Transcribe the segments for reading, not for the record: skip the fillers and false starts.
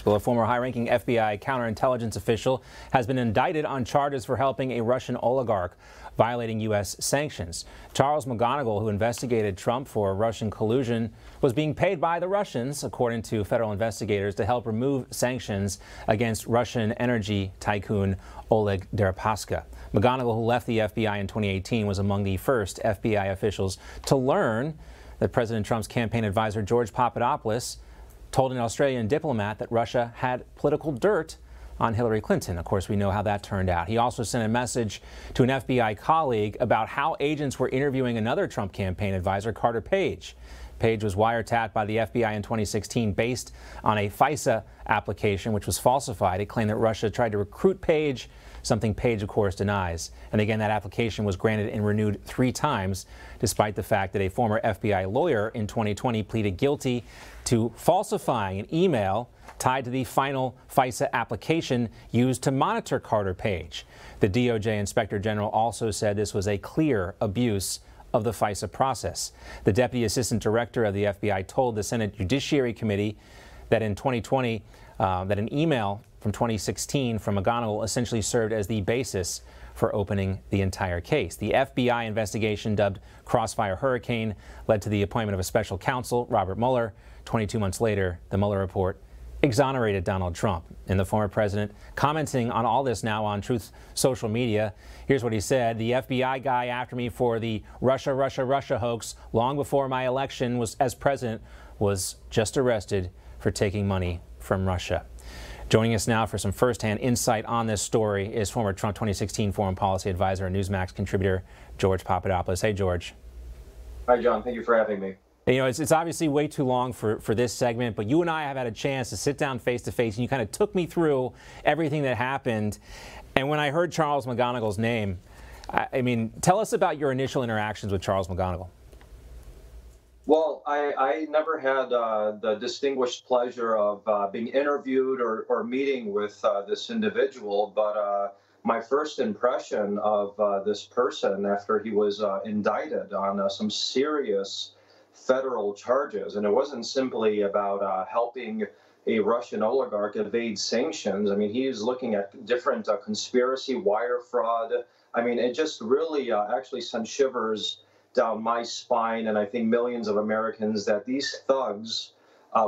Well, a former high-ranking FBI counterintelligence official has been indicted on charges for helping a Russian oligarch violating U.S. sanctions. Charles McGonigal, who investigated Trump for Russian collusion, was being paid by the Russians, according to federal investigators, to help remove sanctions against Russian energy tycoon Oleg Deripaska. McGonigal, who left the FBI in 2018, was among the first FBI officials to learn that President Trump's campaign advisor George Papadopoulos told an Australian diplomat that Russia had political dirt on Hillary Clinton. Of course, we know how that turned out. He also sent a message to an FBI colleague about how agents were interviewing another Trump campaign advisor, Carter Page. Page was wiretapped by the FBI in 2016 based on a FISA application, which was falsified. It claimed that Russia tried to recruit Page, something Page, of course, denies. And again, that application was granted and renewed 3 times, despite the fact that a former FBI lawyer in 2020 pleaded guilty to falsifying an email tied to the final FISA application used to monitor Carter Page. The DOJ Inspector General also said this was a clear abuse of the FISA process. The Deputy Assistant Director of the FBI told the Senate Judiciary Committee that in 2020, that an email from 2016 from McGonigal essentially served as the basis for opening the entire case. The FBI investigation, dubbed Crossfire Hurricane, led to the appointment of a special counsel, Robert Mueller. 22 months later, the Mueller report exonerated Donald Trump. And the former president, commenting on all this now on Truth social media, here's what he said: "The FBI guy after me for the Russia hoax long before my election as president was just arrested for taking money from Russia." Joining us now for some firsthand insight on this story is former Trump 2016 foreign policy advisor and Newsmax contributor George Papadopoulos. Hey, George. Hi, John. Thank you for having me. You know, it's obviously way too long for this segment, but you and I have had a chance to sit down face to face, and you kind of took me through everything that happened. And when I heard Charles McGonigal's name, I mean, tell us about your initial interactions with Charles McGonigal. Well, I never had the distinguished pleasure of being interviewed or meeting with this individual, but my first impression of this person after he was indicted on some serious federal charges, and it wasn't simply about helping a Russian oligarch evade sanctions. I mean, he's looking at different conspiracy, wire fraud. I mean, it just really actually sent shivers down my spine, and I think millions of Americans, that these thugs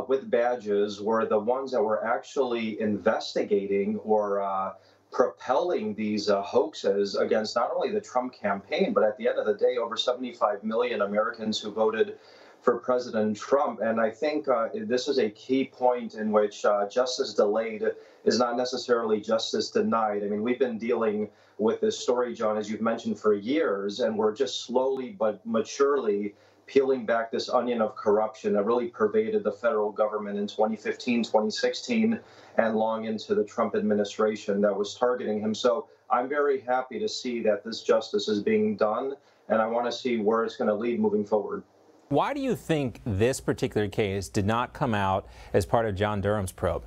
with badges were the ones that were actually investigating or propelling these hoaxes against not only the Trump campaign, but at the end of the day, over 75 million Americans who voted for President Trump. And I think this is a key point in which justice delayed is not necessarily justice denied. I mean, we've been dealing with this story, John, as you've mentioned, for years, and we're just slowly but maturely peeling back this onion of corruption that really pervaded the federal government in 2015, 2016, and long into the Trump administration that was targeting him. So I'm very happy to see that this justice is being done, and I want to see where it's going to lead moving forward. Why do you think this particular case did not come out as part of John Durham's probe?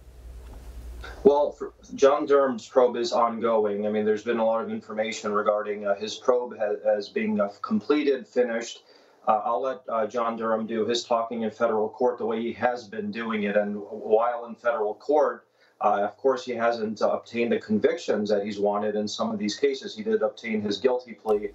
Well, John Durham's probe is ongoing. I mean, there's been a lot of information regarding his probe as being completed, finished. I'll let John Durham do his talking in federal court the way he has been doing it. And while in federal court, of course, he hasn't obtained the convictions that he's wanted in some of these cases. He did obtain his guilty plea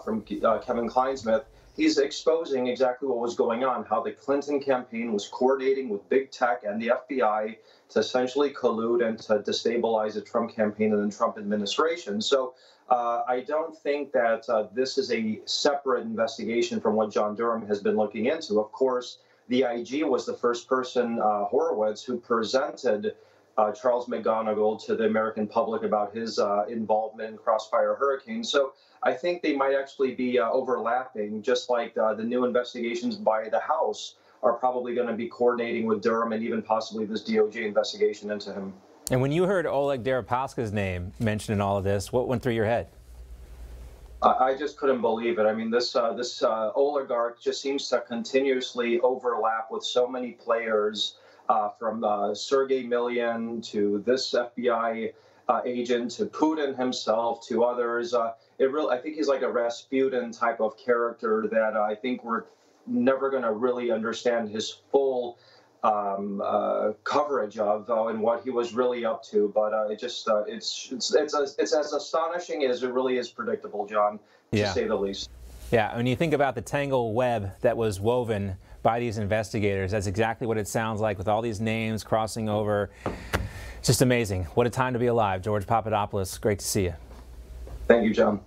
from Kevin Clinesmith. He's exposing exactly what was going on, how the Clinton campaign was coordinating with big tech and the FBI to essentially collude and to destabilize the Trump campaign and the Trump administration. So I don't think that this is a separate investigation from what John Durham has been looking into. Of course, the IG was the first person, Horowitz, who presented Charles McGonigal to the American public about his involvement in Crossfire Hurricane. So I think they might actually be overlapping, just like the new investigations by the House are probably going to be coordinating with Durham and even possibly this DOJ investigation into him. And when you heard Oleg Deripaska's name mentioned in all of this, what went through your head? I just couldn't believe it. I mean, this oligarch just seems to continuously overlap with so many players, from Sergey Millian to this FBI agent to Putin himself to others. I think he's like a Rasputin type of character that I think we're never going to really understand his full coverage of and what he was really up to. But it's as astonishing as it really is predictable, John, to say the least. Yeah, when you think about the tangled web that was woven by these investigators, that's exactly what it sounds like, with all these names crossing over. Just amazing. What a time to be alive. George Papadopoulos, great to see you. Thank you, John.